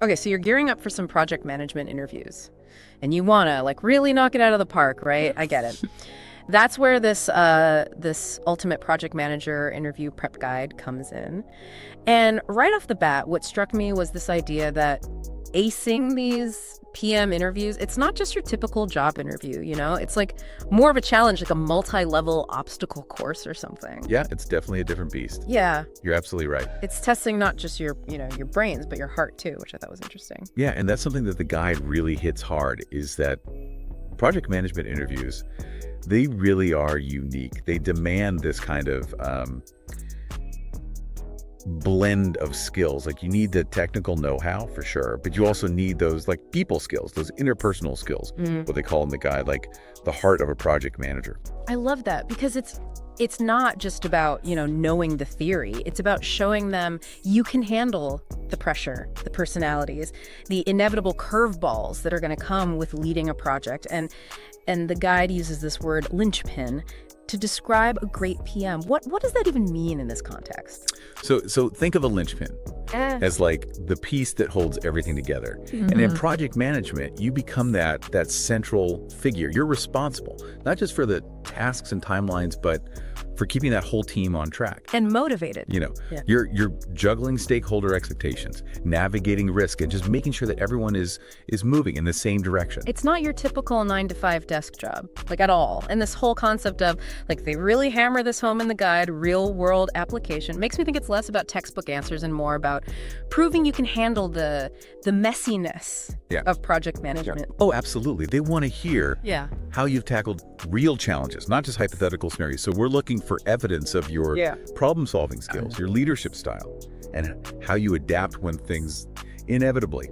Okay, so you're gearing up for some project management interviews, and you want to like really knock it out of the park, right? I get it. That's where this ultimate project manager interview prep guide comes in. And right off the bat, what struck me was this idea that acing these PM interviews, it's not just your typical job interview, you know? It's like more of a challenge, like a multi-level obstacle course or something. Yeah, it's definitely a different beast. Yeah. You're absolutely right. It's testing not just your brains, but your heart too, which I thought was interesting. Yeah, and that's something that the guide really hits hard, is that project management interviews, they really are unique. They demand this kind of blend of skills. Like, you need the technical know-how for sure, but you also need those like people skills, those interpersonal skills, what they call in the guide, like the heart of a project manager. I love that because it's not just about, knowing the theory. It's about showing them you can handle the pressure, the personalities, the inevitable curveballs that are going to come with leading a project. And the guide uses this word linchpin to describe a great PM. What does that even mean in this context? So think of a linchpin as like the piece that holds everything together. And in project management, you become that central figure. You're responsible, not just for the tasks and timelines, but for keeping that whole team on track. And motivated. You're juggling stakeholder expectations, navigating risk, and just making sure that everyone is moving in the same direction. It's not your typical 9-to-5 desk job, like at all. And this whole concept of, like, they really hammer this home in the guide, real world application, makes me think it's less about textbook answers and more about proving you can handle the messiness of project management. Oh, absolutely. They want to hear how you've tackled real challenges, not just hypothetical scenarios. So we're looking for evidence of your problem-solving skills, your leadership style, and how you adapt when things inevitably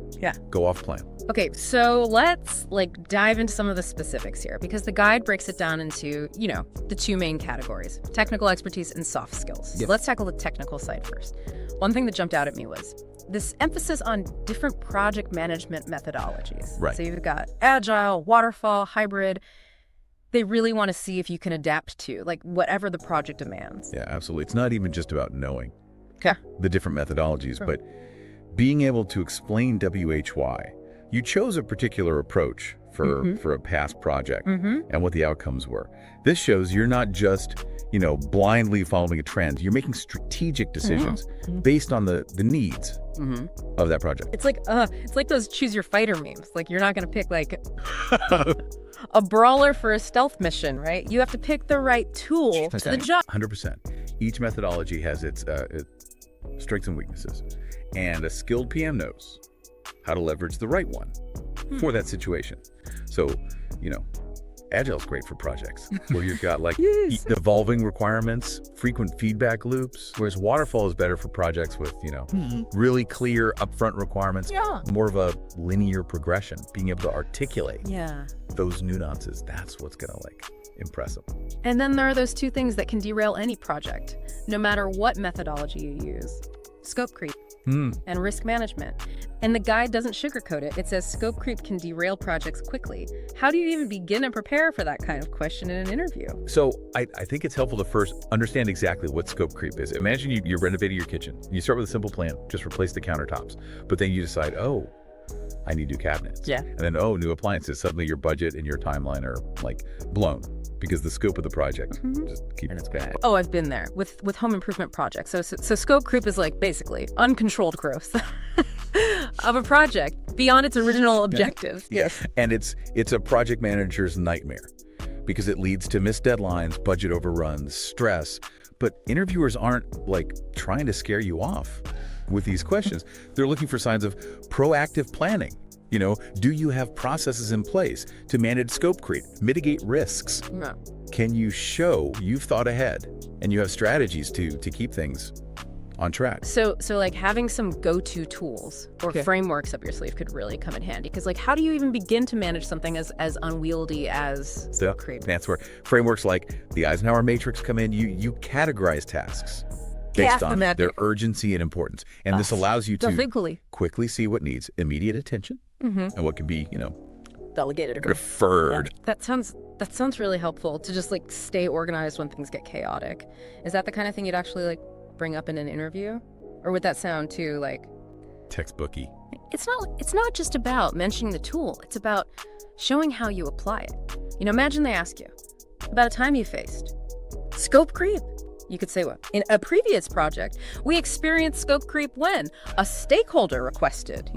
go off plan. Okay, so let's dive into some of the specifics here, because the guide breaks it down into, the two main categories, technical expertise and soft skills. So let's tackle the technical side first. One thing that jumped out at me was this emphasis on different project management methodologies. Right. So you've got Agile, waterfall, hybrid. They really want to see if you can adapt to, whatever the project demands. Yeah, absolutely. It's not even just about knowing the different methodologies, but being able to explain WHY. You chose a particular approach for a past project and what the outcomes were. This shows you're not just, blindly following a trend. You're making strategic decisions based on the needs of that project. It's like those choose your fighter memes. Like, you're not going to pick a brawler for a stealth mission, right? You have to pick the right tool for the job. 100%. Each methodology has its strengths and weaknesses, and a skilled PM knows how to leverage the right one for that situation. So, Agile's great for projects where you've got evolving requirements, frequent feedback loops, whereas Waterfall is better for projects with, really clear upfront requirements, more of a linear progression, being able to articulate those nuances. That's what's going to impress them. And then there are those two things that can derail any project, no matter what methodology you use. Scope creep and risk management. And the guide doesn't sugarcoat it. It says scope creep can derail projects quickly. How do you even begin to prepare for that kind of question in an interview? So I think it's helpful to first understand exactly what scope creep is. Imagine you're renovating your kitchen. You start with a simple plan, just replace the countertops. But then you decide, I need new cabinets. Yeah. And then, new appliances. Suddenly your budget and your timeline are blown because the scope of the project just keeps expanding. Oh, I've been there with home improvement projects. So scope creep is basically uncontrolled growth of a project beyond its original objectives. Yes. And it's a project manager's nightmare because it leads to missed deadlines, budget overruns, stress. But interviewers aren't trying to scare you off with these questions. They're looking for signs of proactive planning. Do you have processes in place to manage scope creep, mitigate risks? No. Can you show you've thought ahead and you have strategies to keep things on track? So having some go-to tools or frameworks up your sleeve could really come in handy, because how do you even begin to manage something as unwieldy as scope creep? That's where frameworks like the Eisenhower matrix come in. You categorize tasks based on their urgency and importance. And this allows you to quickly see what needs immediate attention and what can be, delegated or referred. Yeah. That sounds really helpful to just stay organized when things get chaotic. Is that the kind of thing you'd actually bring up in an interview? Or would that sound too textbooky? It's not just about mentioning the tool. It's about showing how you apply it. Imagine they ask you about a time you faced scope creep. You could say, well, in a previous project, we experienced scope creep when a stakeholder requested,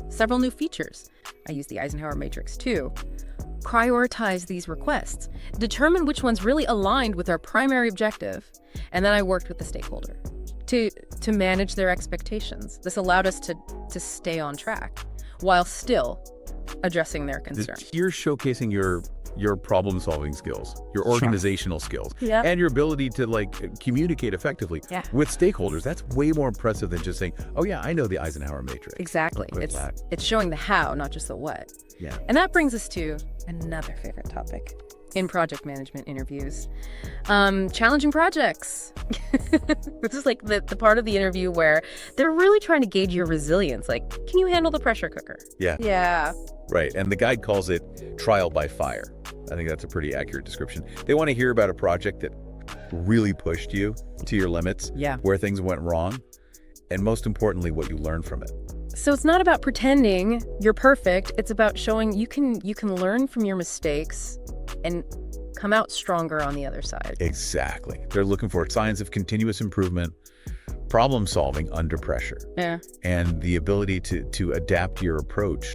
several new features. I use the Eisenhower matrix too. Prioritize these requests, determine which ones really aligned with our primary objective, and then I worked with the stakeholder to manage their expectations. This allowed us to stay on track while still addressing their concerns. You're showcasing your problem-solving skills, your organizational skills, Yeah. and your ability to communicate effectively Yeah. with stakeholders. That's way more impressive than just saying, "Oh yeah, I know the Eisenhower matrix." Exactly. It's showing the how, not just the what. Yeah. And that brings us to another favorite topic in project management interviews. Challenging projects. This is like the part of the interview where they're really trying to gauge your resilience. Like, can you handle the pressure cooker? Yeah. Yeah. Right. And the guide calls it trial by fire. I think that's a pretty accurate description. They want to hear about a project that really pushed you to your limits, Yeah. where things went wrong, and most importantly, what you learned from it. So it's not about pretending you're perfect. It's about showing you can learn from your mistakes and come out stronger on the other side. Exactly. They're looking for signs of continuous improvement, problem solving under pressure, Yeah. and the ability to adapt your approach.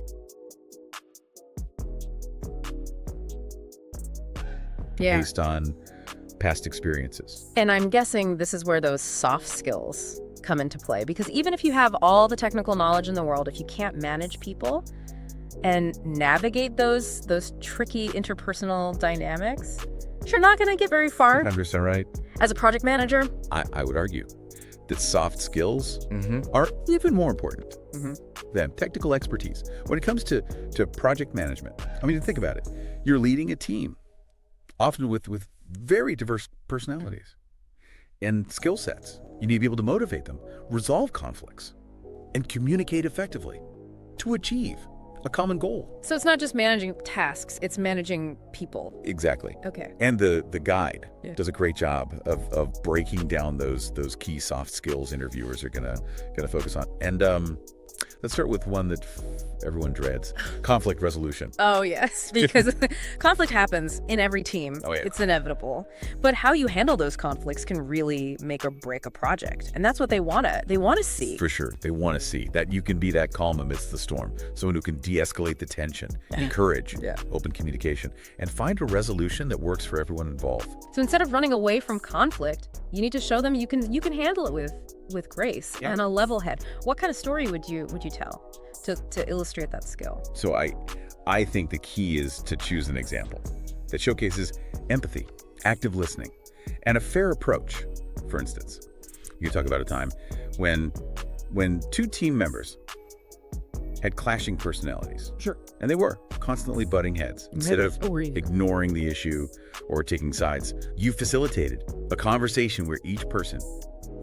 Yeah. Based on past experiences. And I'm guessing this is where those soft skills come into play, because even if you have all the technical knowledge in the world, if you can't manage people and navigate those tricky interpersonal dynamics, you're not going to get very far. 100% right. As a project manager, I would argue that soft skills Mm-hmm. are even more important Mhm. than technical expertise. When it comes to project management, I mean, think about it. You're leading a team, often with very diverse personalities and skill sets. You need to be able to motivate them, resolve conflicts, and communicate effectively to achieve a common goal. so it's not just managing tasks, it's managing people. Exactly. Okay. And the guide Yeah. does a great job of breaking down those key soft skills interviewers are gonna focus on. And let's start with one that everyone dreads: conflict resolution. Oh, yes, because conflict happens in every team. Oh, yeah. It's inevitable. But how you handle those conflicts can really make or break a project. And that's what they want to see. For sure, they want to see that you can be that calm amidst the storm, someone who can de-escalate the tension, encourage Yeah. open communication, and find a resolution that works for everyone involved. So instead of running away from conflict, you need to show them you can handle it with grace Yeah. and a level head. What kind of story would you tell to illustrate that skill? So I think the key is to choose an example that showcases empathy, active listening, and a fair approach. For instance, you talk about a time when two team members had clashing personalities. Sure. And they were constantly butting heads. Instead of ignoring the issue or taking sides, you facilitated a conversation where each person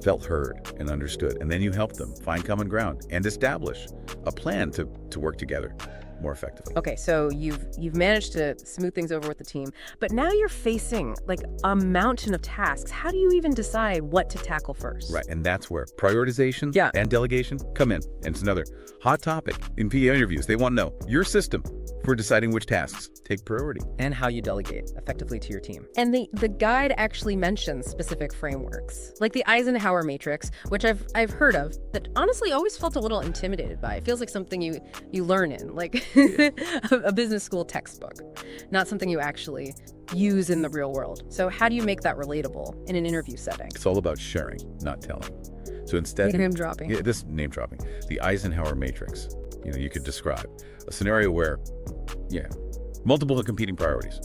felt heard and understood. And then you helped them find common ground and establish a plan to work together more effectively. Okay, so you've managed to smooth things over with the team, but now you're facing like a mountain of tasks. How do you even decide what to tackle first? Right, and that's where prioritization Yeah. and delegation come in. And it's another hot topic in PE interviews. They want to know your system for deciding which tasks take priority. And how you delegate effectively to your team. And the guide actually mentions specific frameworks, like the Eisenhower matrix, which I've heard of, that honestly always felt a little intimidated by. It feels like something you learn in, like a business school textbook, not something you actually use in the real world. So how do you make that relatable in an interview setting? It's all about sharing, not telling. So instead, Name dropping. yeah, this name dropping, the Eisenhower matrix, you could describe a scenario where, multiple competing priorities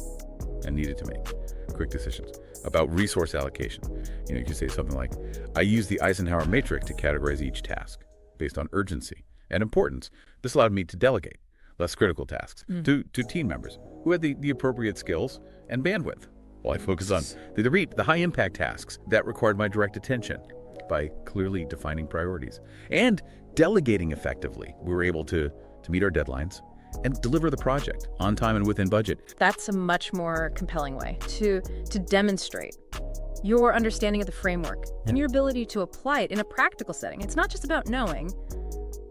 and needed to make quick decisions about resource allocation. You could say something like, I use the Eisenhower matrix to categorize each task based on urgency and importance. This allowed me to delegate less critical tasks to team members who had the appropriate skills and bandwidth, while I focus on the high impact tasks that required my direct attention. By clearly defining priorities and delegating effectively, we were able to meet our deadlines and deliver the project on time and within budget. That's a much more compelling way to demonstrate your understanding of the framework and your ability to apply it in a practical setting. It's not just about knowing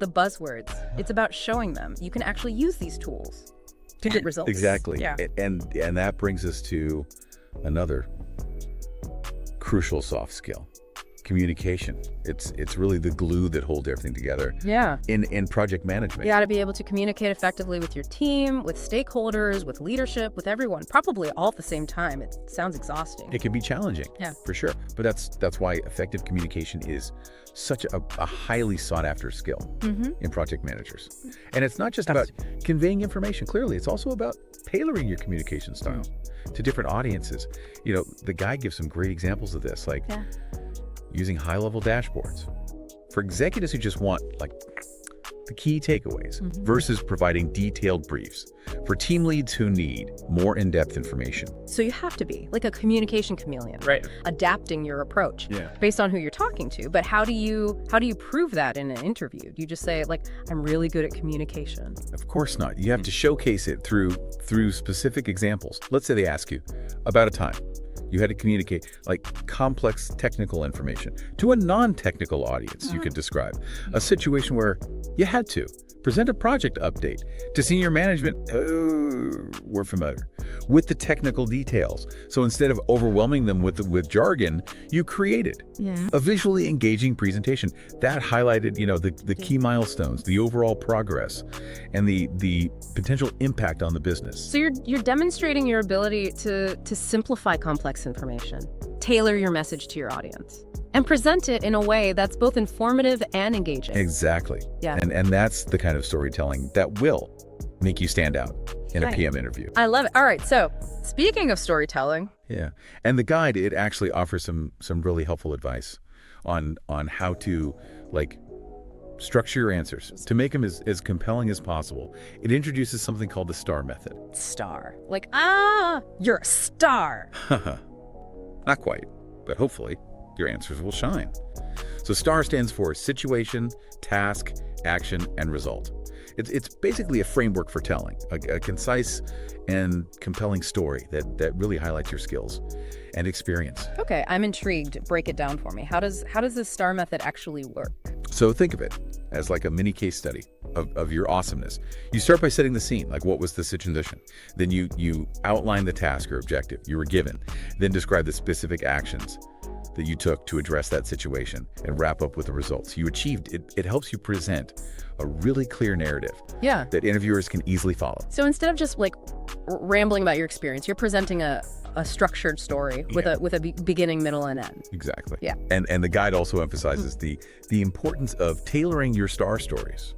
the buzzwords. It's about showing them you can actually use these tools to get results. Exactly. Yeah. And that brings us to another crucial soft skill. Communication. It's really the glue that holds everything together. Yeah. In project management. You got to be able to communicate effectively with your team, with stakeholders, with leadership, with everyone, probably all at the same time. It sounds exhausting. It can be challenging. Yeah. For sure. But that's why effective communication is such a highly sought after skill in project managers. And it's not just about conveying information clearly, it's also about tailoring your communication style to different audiences. You know, the guy gives some great examples of this, like using high-level dashboards for executives who just want like the key takeaways versus providing detailed briefs for team leads who need more in-depth information. So you have to be like a communication chameleon, Right. adapting your approach Yeah. based on who you're talking to. But how do you prove that in an interview? Do you just say like, I'm really good at communication? Of course not. You have to showcase it through specific examples. Let's say they ask you about a time you had to communicate like complex technical information to a non-technical audience. You could describe a situation where you had to present a project update to senior management. We're familiar with the technical details. So instead of overwhelming them with jargon, you created a visually engaging presentation that highlighted, you know, the key milestones, the overall progress, and the potential impact on the business. So you're demonstrating your ability to simplify complex information, tailor your message to your audience, and present it in a way that's both informative and engaging. Exactly. Yeah. And that's the kind of storytelling that will make you stand out in a PM interview. I love it. All right. So speaking of storytelling. Yeah. And the guide, it actually offers some really helpful advice on how to like structure your answers to make them as compelling as possible. It introduces something called the STAR method. Star. Like, you're a star. Not quite, but hopefully your answers will shine. So STAR stands for situation, task, action, and result. It's basically a framework for telling, a concise and compelling story that really highlights your skills and experience. Okay, I'm intrigued. Break it down for me. How does this STAR method actually work? So think of it as like a mini case study of your awesomeness. You start by setting the scene, like what was the situation? Then you outline the task or objective you were given, then describe the specific actions that you took to address that situation and wrap up with the results you achieved. It helps you present a really clear narrative that interviewers can easily follow. So instead of just like rambling about your experience, you're presenting a structured story with a beginning, middle, and end. Exactly. Yeah. And the guide also emphasizes the importance of tailoring your STAR stories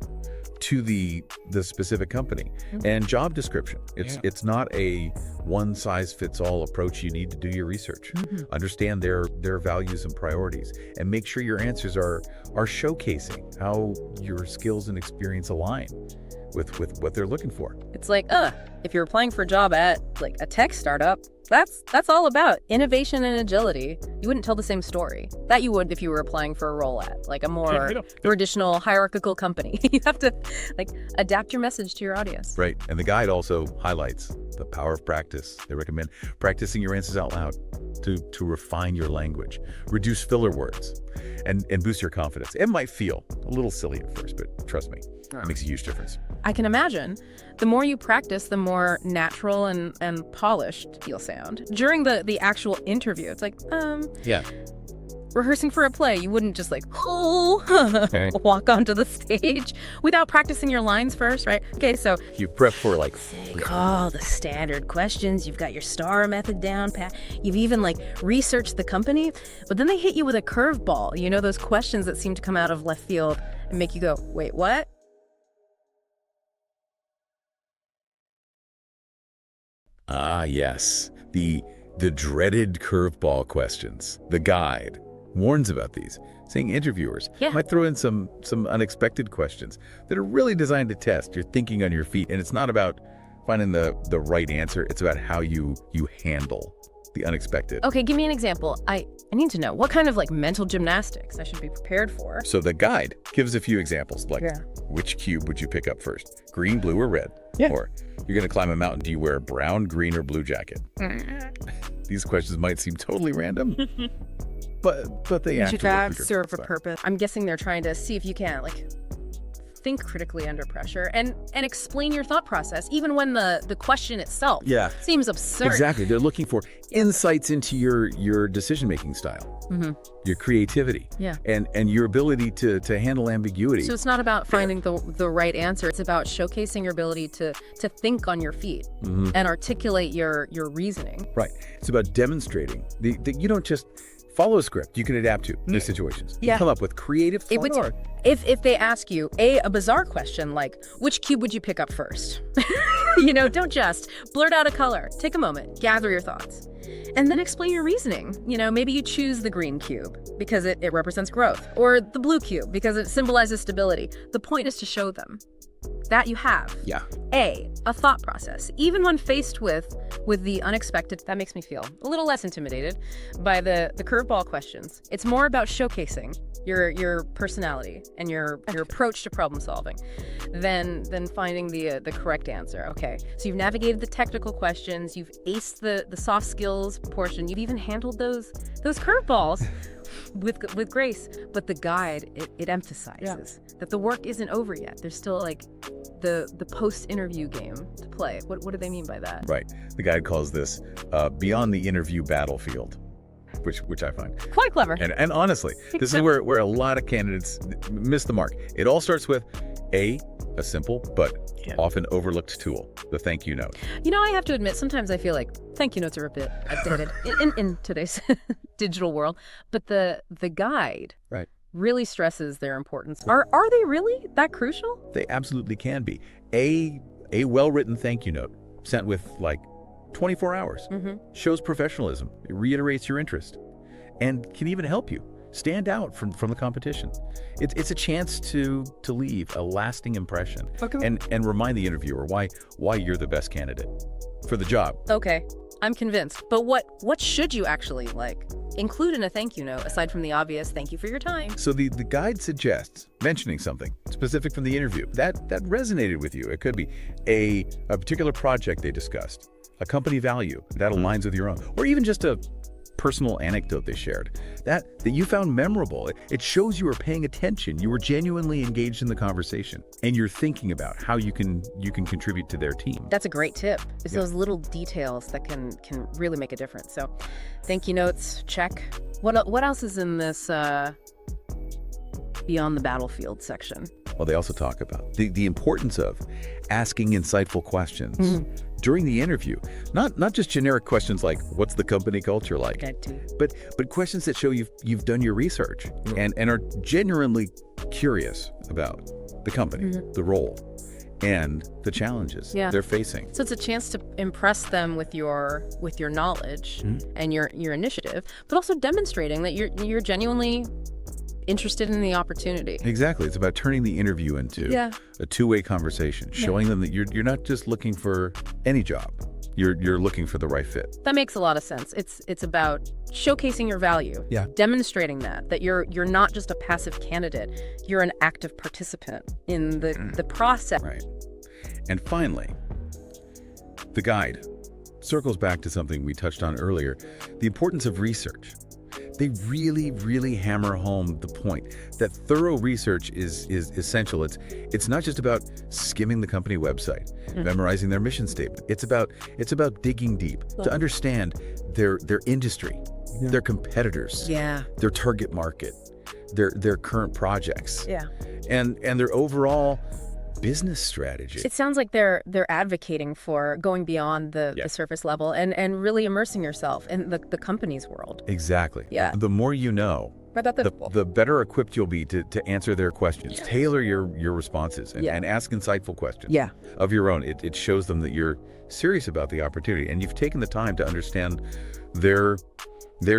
to the specific company and job description. It's not a one-size-fits-all approach. You need to do your research, understand their values and priorities, and make sure your answers are showcasing how your skills and experience align with what they're looking for. It's like, if you're applying for a job at like a tech startup, that's all about innovation and agility. You wouldn't tell the same story that you would if you were applying for a role at like a more traditional hierarchical company. You have to like adapt your message to your audience. Right. And the guide also highlights the power of practice. They recommend practicing your answers out loud to refine your language, reduce filler words, and boost your confidence. It might feel a little silly at first, but trust me, it makes a huge difference. I can imagine. The more you practice, the more natural and polished you'll sound. During the actual interview, it's like, rehearsing for a play, you wouldn't just like, walk onto the stage without practicing your lines first, right? Okay, so you prep for like all the standard questions. You've got your STAR method down pat. You've even like researched the company, but then they hit you with a curveball. You know, those questions that seem to come out of left field and make you go, wait, what? Ah, yes. The dreaded curveball questions. The guide warns about these, saying interviewers might throw in some unexpected questions that are really designed to test your thinking on your feet. And it's not about finding the right answer. It's about how you handle the unexpected. Okay, give me an example. I need to know what kind of like mental gymnastics I should be prepared for. So the guide gives a few examples, like which cube would you pick up first? Green, blue, or red? Or you're going to climb a mountain. Do you wear a brown, green, or blue jacket? These questions might seem totally random, but they actually serve a purpose. I'm guessing they're trying to see if you can like think critically under pressure and explain your thought process, even when the question itself seems absurd. Exactly. They're looking for insights into your decision-making style, your creativity, and your ability to handle ambiguity. So it's not about finding the right answer. It's about showcasing your ability to think on your feet and articulate your reasoning. Right. It's about demonstrating that you don't just follow a script you can adapt to new situations. You come up with creative thought. If they ask you a bizarre question like, which cube would you pick up first? Don't just blurt out a color. Take a moment, gather your thoughts, and then explain your reasoning. Maybe you choose the green cube because it represents growth, or the blue cube because it symbolizes stability. The point is to show them that you have a thought process, even when faced with the unexpected. That makes me feel a little less intimidated by the curveball questions. It's more about showcasing your personality and your approach to problem solving than finding the correct answer. Okay, so you've navigated the technical questions, you've aced the soft skills portion, you've even handled those curveballs with grace. But the guide, it emphasizes that the work isn't over yet. There's still like the post-interview game to play. What do they mean by that? Right. The guide calls this beyond the interview battlefield, which I find quite clever. And honestly, this is where a lot of candidates miss the mark. It all starts with a simple but often overlooked tool, the thank you note. I have to admit, sometimes I feel like thank you notes are a bit outdated in today's digital world. But the guide really stresses their importance. Are they really that crucial? They absolutely can be. A well-written thank you note sent with 24 hours shows professionalism. It reiterates your interest and can even help you stand out from the competition. It's a chance to leave a lasting impression and remind the interviewer why you're the best candidate for the job. Okay, I'm convinced. But what should you actually include in a thank you note aside from the obvious thank you for your time? So the guide suggests mentioning something specific from the interview that resonated with you. It could be a particular project they discussed, a company value that aligns with your own, or even just a personal anecdote they shared that you found memorable. It shows you were paying attention, you were genuinely engaged in the conversation, and you're thinking about how you can contribute to their team. That's a great tip. It's those little details that can really make a difference. So thank you notes, check. What else is in this beyond the battlefield section? Well, they also talk about the importance of asking insightful questions during the interview. Not just generic questions like, what's the company culture like? But questions that show you've done your research and are genuinely curious about the company, the role, and the challenges they're facing. So it's a chance to impress them with your knowledge and your initiative, but also demonstrating that you're genuinely interested in the opportunity. Exactly. It's about turning the interview into a two-way conversation, showing them that you're not just looking for any job. You're looking for the right fit. That makes a lot of sense. It's about showcasing your value, demonstrating that you're not just a passive candidate, you're an active participant in the process. Right. And finally, the guide circles back to something we touched on earlier, the importance of research. They really, really hammer home the point that thorough research is essential. It's not just about skimming the company website, memorizing their mission statement. It's about digging deep to understand their industry, their competitors, their target market, their current projects, and their overall business strategy. It sounds like they're advocating for going beyond the surface level and really immersing yourself in the company's world. Exactly. Yeah. The more you know, the better equipped you'll be to answer their questions. Tailor your responses and ask insightful questions of your own. It shows them that you're serious about the opportunity and you've taken the time to understand their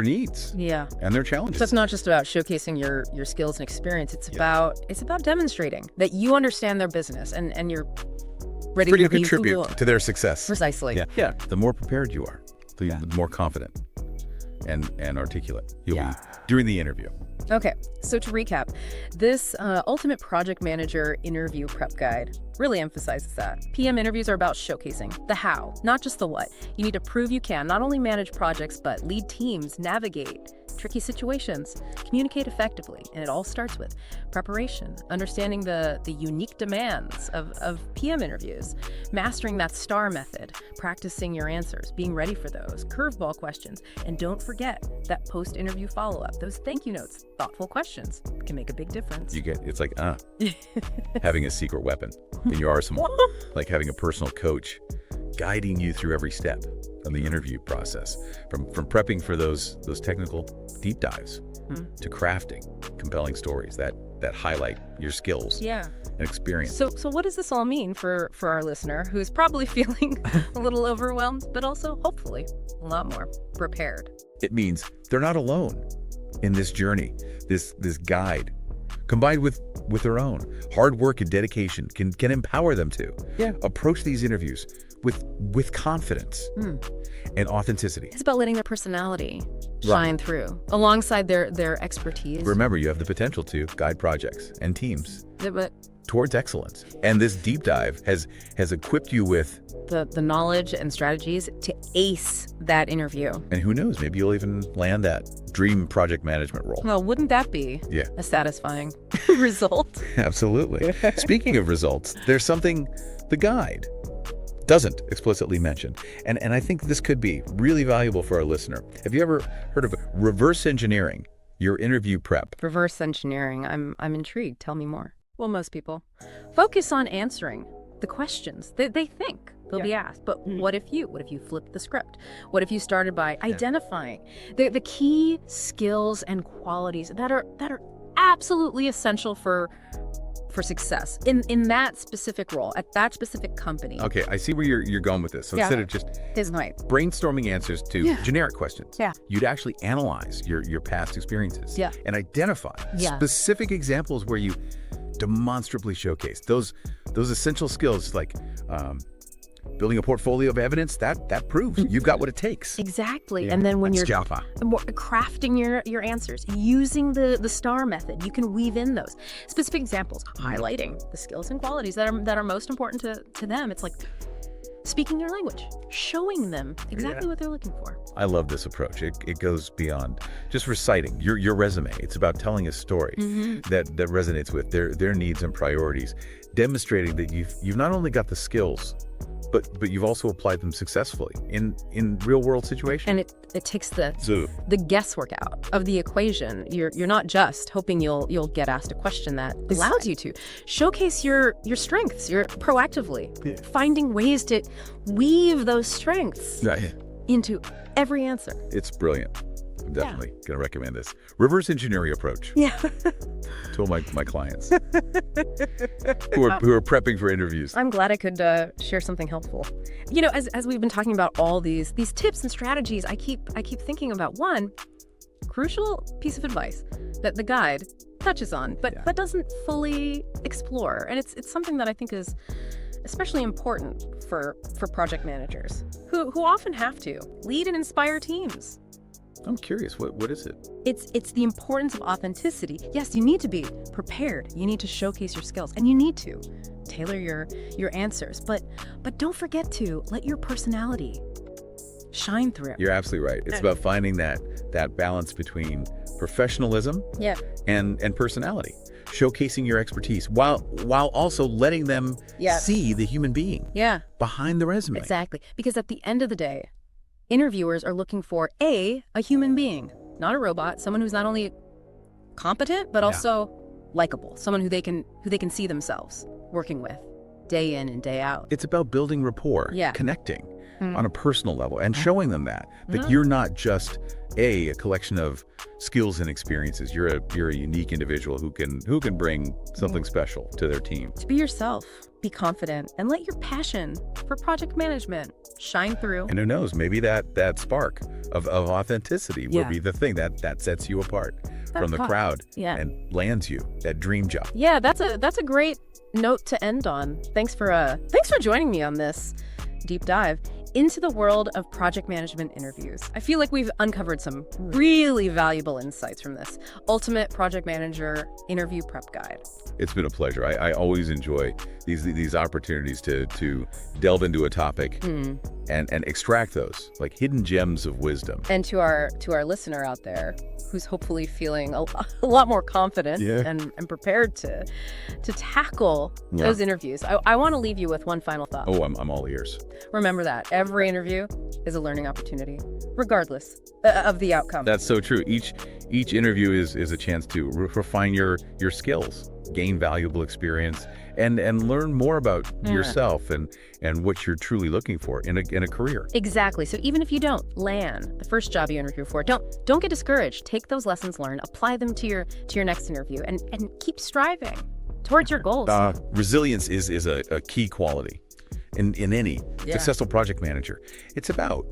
needs and their challenges. So it's not just about showcasing your skills and experience. It's about demonstrating that you understand their business and you're ready to contribute to their success. Precisely. Yeah. The more prepared you are, the more confident and articulate you'll be during the interview. Okay, so to recap, this Ultimate Project Manager interview prep guide really emphasizes that. PM interviews are about showcasing the how, not just the what. You need to prove you can not only manage projects, but lead teams, navigate tricky situations, communicate effectively. And it all starts with preparation, understanding the unique demands of PM interviews, mastering that STAR method, practicing your answers, being ready for those, curveball questions, and don't forget that post-interview follow-up, those thank you notes, thoughtful questions can make a big difference. It's like, having a secret weapon in your arsenal, like having a personal coach guiding you through every step of the interview process, from prepping for those technical deep dives to crafting compelling stories that highlight your skills and experience. So what does this all mean for our listener who's probably feeling a little overwhelmed, but also hopefully a lot more prepared? It means they're not alone in this journey. This guide, combined with their own hard work and dedication, can empower them to approach these interviews with confidence and authenticity. It's about letting their personality shine through alongside their expertise. Remember, you have the potential to guide projects and teams But towards excellence. And this deep dive has equipped you with the knowledge and strategies to ace that interview. and who knows, maybe you'll even land that dream project management role. Well, wouldn't that be a satisfying result? Absolutely. Speaking of results, there's something the guide doesn't explicitly mention. And I think this could be really valuable for our listener. Have you ever heard of reverse engineering your interview prep? Reverse engineering. I'm intrigued. Tell me more. Well, most people focus on answering the questions they think they'll be asked. But what if you flipped the script? What if you started by identifying the key skills and qualities that are absolutely essential for success in that specific role at that specific company? Okay, I see where you're going with this. So instead of just brainstorming answers to generic questions, you'd actually analyze your past experiences and identify specific examples where you demonstrably showcase those essential skills, like building a portfolio of evidence that proves you've got what it takes. Exactly. And then when you're crafting your answers, using the STAR method, you can weave in those specific examples, highlighting the skills and qualities that are most important to them. It's like speaking their language, showing them exactly what they're looking for. I love this approach. It goes beyond just reciting your resume. It's about telling a story that resonates with their needs and priorities, demonstrating that you've not only got the skills, but you've also applied them successfully in real world situations. And it takes the guesswork out of the equation. You're not just hoping you'll get asked a question that allows you to showcase your strengths. You're proactively finding ways to weave those strengths into every answer. It's brilliant. I'm definitely going to recommend this reverse engineering approach. To all my clients who are prepping for interviews. I'm glad I could share something helpful. You know, as we've been talking about all these tips and strategies, I keep thinking about one crucial piece of advice that the guide touches on, but doesn't fully explore, and it's something that I think is especially important for project managers who often have to lead and inspire teams. I'm curious, what is it? It's the importance of authenticity. Yes, you need to be prepared. You need to showcase your skills, and you need to tailor your answers. But don't forget to let your personality shine through. You're absolutely right. It's about finding that balance between professionalism and personality, showcasing your expertise while also letting them see the human being behind the resume. Exactly, because at the end of the day, interviewers are looking for a human being, not a robot, someone who's not only competent but also likable, someone who they can see themselves working with day in and day out. It's about building rapport, connecting on a personal level, and showing them that you're not just a collection of skills and experiences. You're a unique individual who can bring something special to their team. To be yourself, be confident, and let your passion for project management shine through. And who knows, maybe that spark of authenticity will be the thing that sets you apart from the crowd and lands you that dream job. Yeah, that's a great note to end on. Thanks for joining me on this deep dive into the world of project management interviews. I feel like we've uncovered some really valuable insights from this Ultimate Project Manager Interview Prep Guide. It's been a pleasure. I always enjoy these opportunities to delve into a topic and extract those, like hidden gems of wisdom. And to our listener out there, who's hopefully feeling a lot more confident and prepared to tackle those interviews, I want to leave you with one final thought. Oh, I'm all ears. Remember that every interview is a learning opportunity, regardless of the outcome. That's so true. Each interview is a chance to refine your skills, gain valuable experience, and learn more about yourself and what you're truly looking for in a career. Exactly. So even if you don't land the first job you interview for, don't get discouraged. Take those lessons learned, apply them to your next interview, and keep striving towards your goals. Resilience is a key quality in any successful project manager. It's about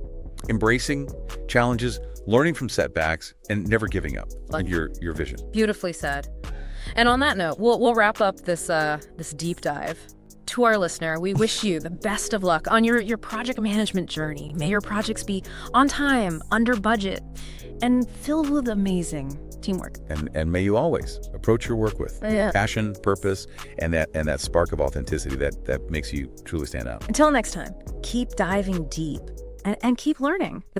embracing challenges, learning from setbacks, and never giving up on your vision. Beautifully said. And on that note, we'll wrap up this deep dive. To our listener, we wish you the best of luck on your project management journey. May your projects be on time, under budget, and filled with amazing teamwork. And may you always approach your work with passion, purpose, and that spark of authenticity that makes you truly stand out. Until next time, keep diving deep and keep learning.